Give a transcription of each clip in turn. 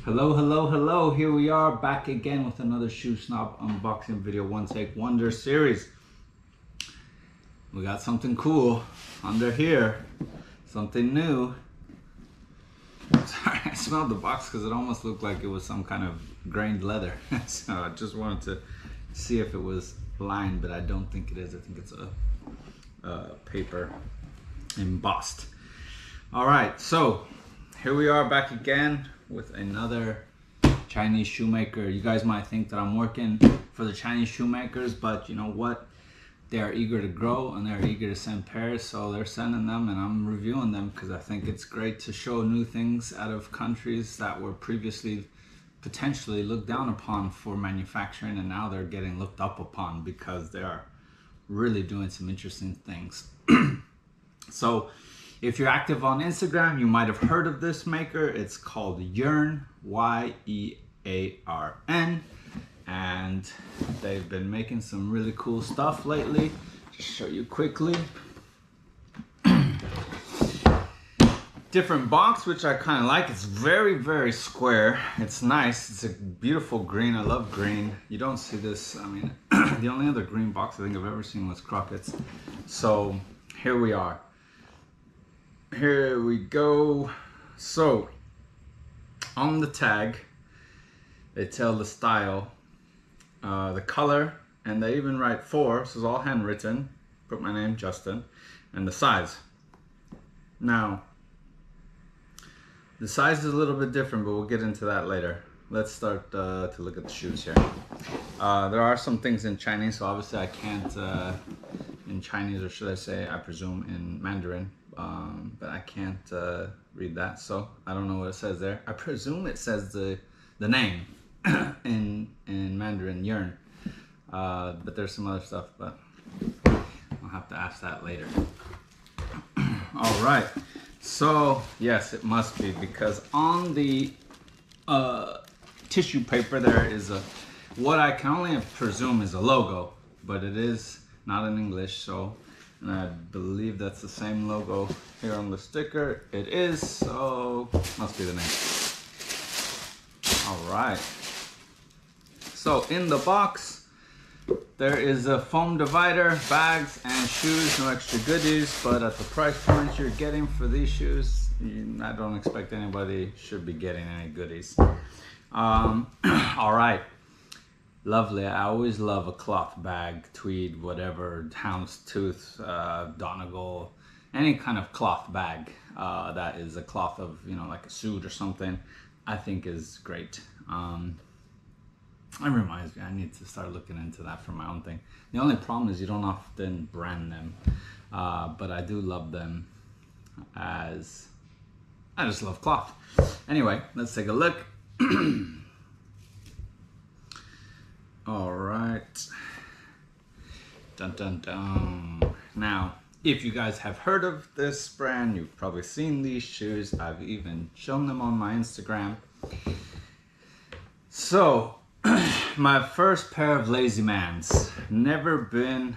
Hello, hello, hello. Here we are back again with another Shoe Snob unboxing video, One Take Wonder series. We got something cool under here, something new. Sorry, I smelled the box because it almost looked like it was some kind of grained leather. So I just wanted to see if it was lined, but I don't think it is. I think it's a paper embossed. All right, so here we are back again with another Chinese shoemaker. You guys might think that I'm working for the Chinese shoemakers, but you know what? They are eager to grow and they're eager to send pairs, so they're sending them and I'm reviewing them because I think it's great to show new things out of countries that were previously potentially looked down upon for manufacturing, and now they're getting looked up upon because they are really doing some interesting things. So if you're active on Instagram, you might have heard of this maker. It's called Yearn, Y-E-A-R-N, and they've been making some really cool stuff lately. Just show you quickly. Different box, which I kind of like. It's very, very square. It's nice. It's a beautiful green. I love green. You don't see this. I mean, the only other green box I think I've ever seen was Crockett's. So here we are. Here we go. So on the tag, they tell the style, the color, and they even write for. This is all handwritten. Put my name, Justin, and the size. Now, the size is a little bit different, but we'll get into that later. Let's start to look at the shoes here. There are some things in Chinese, so obviously I can't, in Chinese, or should I say, I presume in Mandarin, but I can't read that, so I don't know what it says there. I presume it says the name in Mandarin, Yearn, but there's some other stuff, but I'll have to ask that later. All right, so yes, it must be, because on the tissue paper there is what I can only presume is a logo, but it is not in English, so, and I believe that's the same logo here on the sticker. It is, so must be the name. All right. So in the box, there is a foam divider, bags, and shoes. No extra goodies, but at the price point you're getting for these shoes, I don't expect anybody should be getting any goodies. All right. Lovely. I always love a cloth bag, tweed, whatever, houndstooth, Donegal, any kind of cloth bag that is a cloth of, you know, like a suit or something, I think is great. It reminds me, I need to start looking into that for my own thing. The only problem is you don't often brand them, but I do love them, as I just love cloth. Anyway, let's take a look. All right. Dun dun dun. Now, if you guys have heard of this brand, you've probably seen these shoes. I've even shown them on my Instagram. So, my first pair of Lazy Mans. Never been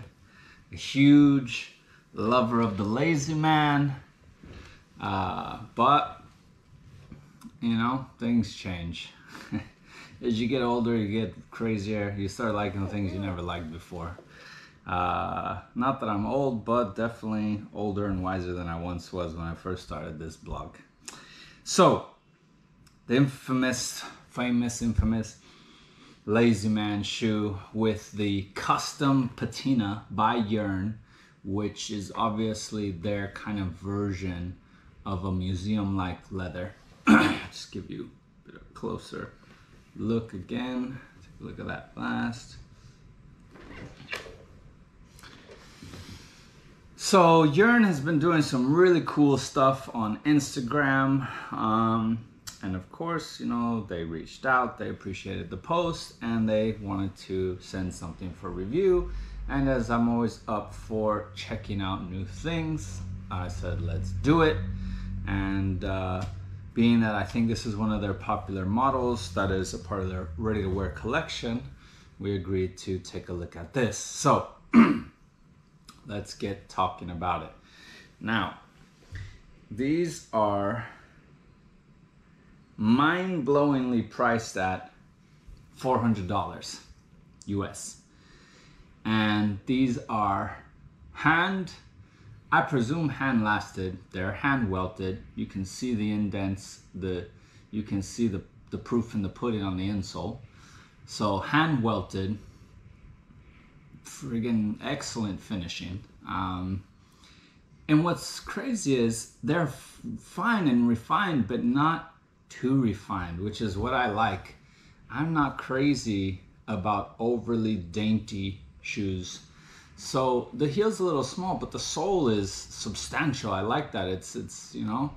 a huge lover of the Lazy Man, but you know, things change. As you get older, you get crazier. You start liking things you never liked before. Not that I'm old, but definitely older and wiser than I once was when I first started this blog. So, the infamous Lazy Man shoe with the custom patina by Yearn, which is obviously their kind of version of a museum-like leather. Just give you a bit of closer look again. Take a look at that last. So Yearn has been doing some really cool stuff on Instagram, and of course, you know, they reached out, they appreciated the post, and they wanted to send something for review. And as I'm always up for checking out new things, I said let's do it. And being that I think this is one of their popular models that is a part of their ready-to-wear collection, we agreed to take a look at this. So let's get talking about it. Now, these are mind-blowingly priced at $400 US. And these are I presume hand lasted. They're hand welted. You can see the indents, you can see the proof in the pudding on the insole. So hand welted, friggin' excellent finishing. And what's crazy is they're fine and refined, but not too refined, which is what I like. I'm not crazy about overly dainty shoes. So the heel's a little small, but the sole is substantial. I like that. It's you know,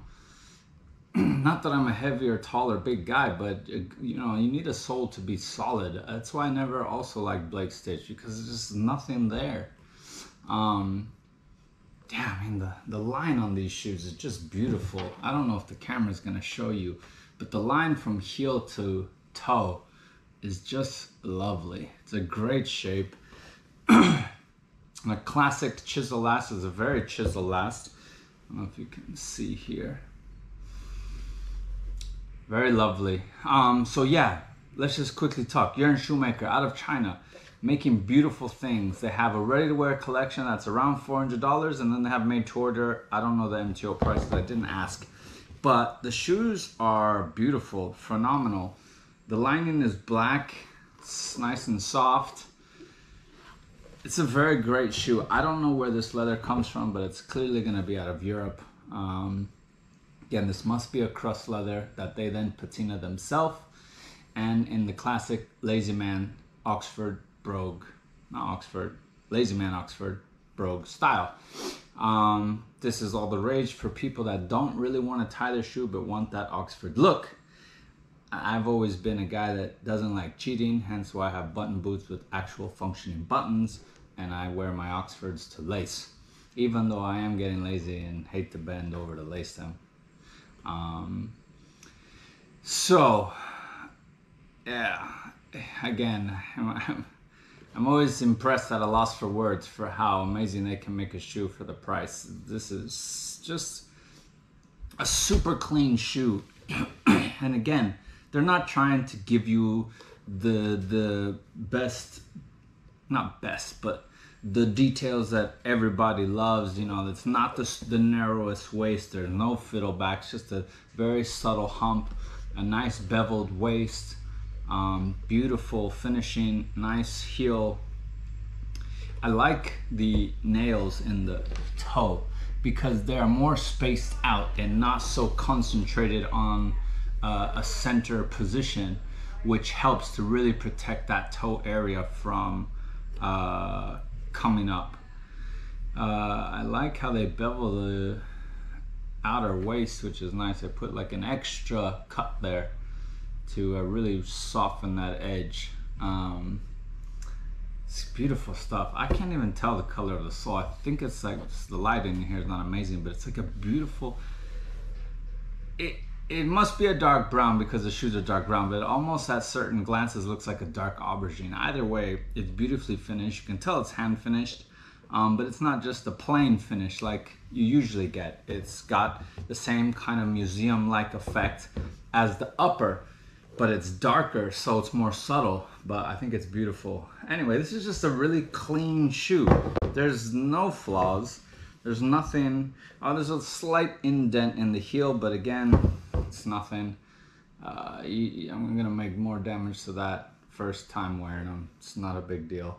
not that I'm a heavy or tall or big guy, but you know, you need a sole to be solid. That's why I never also like Blake Stitch, because there's just nothing there. Yeah, I mean, the line on these shoes is just beautiful. I don't know if the camera's gonna show you, but the line from heel to toe is just lovely. It's a great shape. A classic chisel last is a very chisel last. I don't know if you can see here. Very lovely. So yeah, let's just quickly talk. Yearn Shoemaker out of China, making beautiful things. They have a ready-to-wear collection that's around $400, and then they have made to order. I don't know the MTO prices, I didn't ask. But the shoes are beautiful, phenomenal. The lining is black, it's nice and soft. It's a very great shoe. I don't know where this leather comes from, but it's clearly gonna be out of Europe. Again, this must be a crust leather that they then patina themselves, and in the classic Lazy Man Oxford brogue, not Oxford, Lazy Man Oxford brogue style. This is all the rage for people that don't really want to tie their shoe but want that Oxford look. I've always been a guy that doesn't like cheating, hence why I have button boots with actual functioning buttons, and I wear my Oxfords to lace, even though I am getting lazy and hate to bend over to lace them. So yeah, again, I'm always impressed at a loss for words for how amazing they can make a shoe for the price. This is just a super clean shoe. And again, they're not trying to give you the best, not best, but the details that everybody loves. You know, it's not the narrowest waist, there's no fiddlebacks, just a very subtle hump, a nice beveled waist, beautiful finishing, nice heel. I like the nails in the toe because they are more spaced out and not so concentrated on a center position, which helps to really protect that toe area from coming up. I like how they bevel the outer waist, which is nice. I put like an extra cut there to really soften that edge. It's beautiful stuff. I can't even tell the color of the sole. I think it's like, the light in here is not amazing, but it's like a beautiful, it must be a dark brown because the shoes are dark brown, but it almost at certain glances looks like a dark aubergine. Either way, it's beautifully finished. You can tell it's hand finished, but it's not just a plain finish like you usually get. It's got the same kind of museum-like effect as the upper, but it's darker, so it's more subtle, but I think it's beautiful. Anyway, this is just a really clean shoe. There's no flaws. There's nothing. Oh, there's a slight indent in the heel, but again, it's nothing. I'm gonna make more damage to that first time wearing them. It's not a big deal.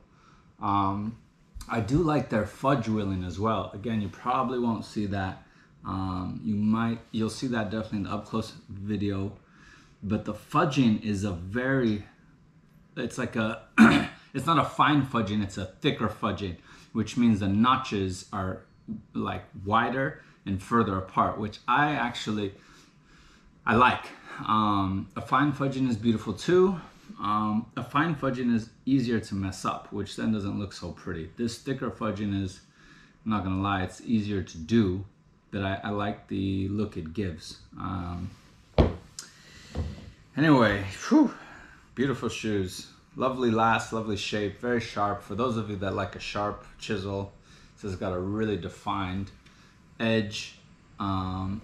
I do like their fudge wheeling as well. Again, you probably won't see that. You'll see that definitely in the up close video. But the fudging is it's like a, it's not a fine fudging, it's a thicker fudging, which means the notches are like wider and further apart, which I like. A fine fudging is beautiful too. A fine fudging is easier to mess up, which then doesn't look so pretty. This thicker fudging is, I'm not gonna lie, it's easier to do, but I like the look it gives. Anyway, whew, beautiful shoes. Lovely last, lovely shape, very sharp. For those of you that like a sharp chisel, this has got a really defined edge, and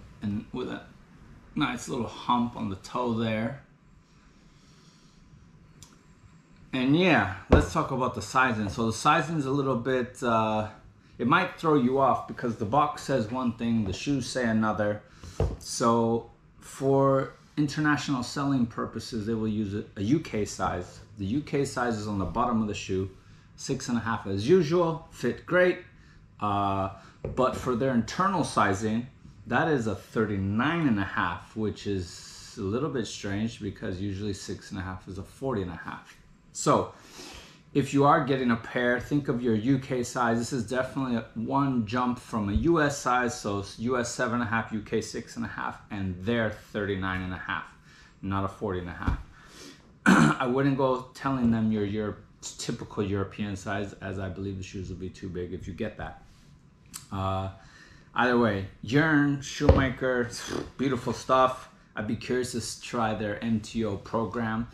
with Nice little hump on the toe there. And yeah, let's talk about the sizing. So the sizing is a little bit, it might throw you off because the box says one thing, the shoes say another. So for international selling purposes, they will use a UK size. The UK size is on the bottom of the shoe, 6.5 as usual, fit great. But for their internal sizing, that is a 39.5, which is a little bit strange because usually 6.5 is a 40.5. So if you are getting a pair, think of your UK size. This is definitely one jump from a US size, so US 7.5, UK 6.5, and they're 39.5, not a 40.5. I wouldn't go telling them your typical European size, as I believe the shoes will be too big if you get that. Either way, Yearn Shoemaker, beautiful stuff. I'd be curious to try their MTO program.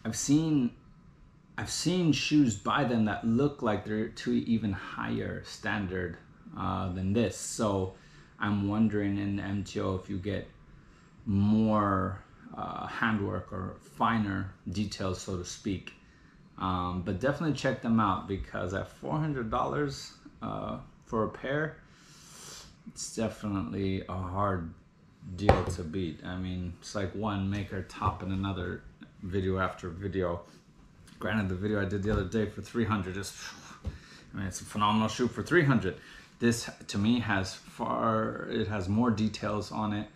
I've seen shoes by them that look like they're to even higher standard than this. So I'm wondering in the MTO if you get more handwork or finer details, so to speak. But definitely check them out because at $400 for a pair, it's definitely a hard deal to beat. I mean, it's like one maker topping another video after video. Granted, the video I did the other day for 300 is, I mean, it's a phenomenal shoe for 300. This to me has more details on it.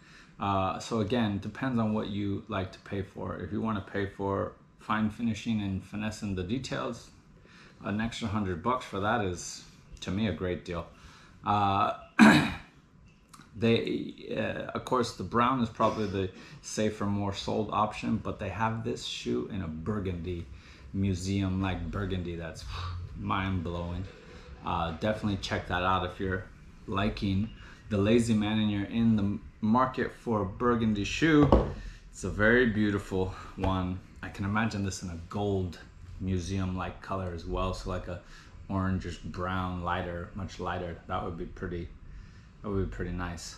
So again, depends on what you like to pay for. If you want to pay for fine finishing and finessing the details, an extra $100 for that is, to me, a great deal. Of course, the brown is probably the safer, more sold option, but they have this shoe in a burgundy, museum like burgundy. That's mind-blowing. Definitely check that out if you're liking the lazy man and you're in the market for a burgundy shoe. It's a very beautiful one. I can imagine this in a gold museum like color as well, so like a orangish brown, lighter, much lighter. That would be pretty nice.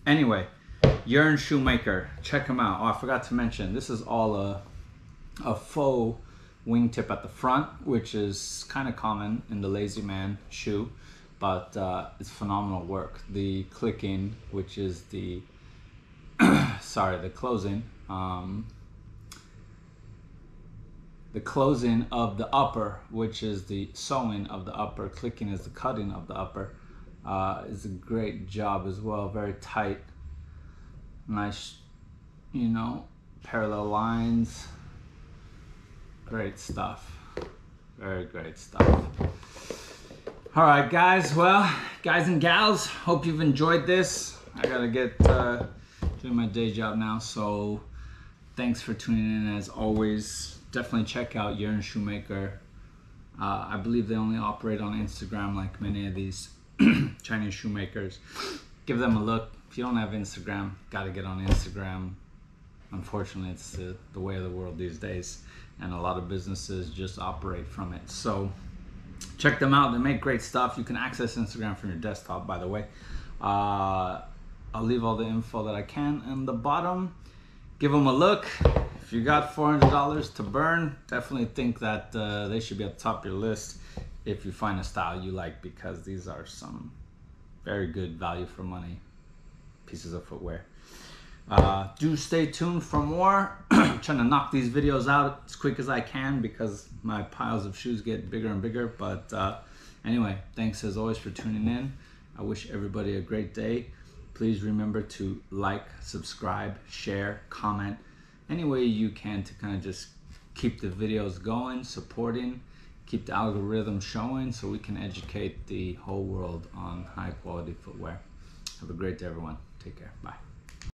Anyway, Yearn Shoemaker, check them out. Oh, I forgot to mention, this is all a faux wingtip at the front, which is kind of common in the lazy man shoe, but it's phenomenal work. The clicking, which is the the closing, the closing of the upper, which is the sewing of the upper, clicking is the cutting of the upper, is a great job as well. Very tight, nice, you know, parallel lines. Great stuff. Very great stuff. All right, guys. Well, guys and gals, hope you've enjoyed this. I gotta get doing my day job now, so thanks for tuning in as always. Definitely check out Yearn Shoemaker. I believe they only operate on Instagram like many of these Chinese shoemakers. Give them a look. If you don't have Instagram, gotta get on Instagram. Unfortunately, it's the way of the world these days, and a lot of businesses just operate from it. So check them out. They make great stuff. You can access Instagram from your desktop, by the way. I'll leave all the info that I can in the bottom. Give them a look. If you got $400 to burn, definitely think that they should be at the top of your list if you find a style you like, because these are some very good value for money pieces of footwear. Do stay tuned for more. I'm trying to knock these videos out as quick as I can because my piles of shoes get bigger and bigger. But anyway, thanks as always for tuning in. I wish everybody a great day. Please remember to like, subscribe, share, comment, any way you can to kind of just keep the videos going, supporting, keep the algorithm showing so we can educate the whole world on high quality footwear. Have a great day, everyone. Take care. Bye.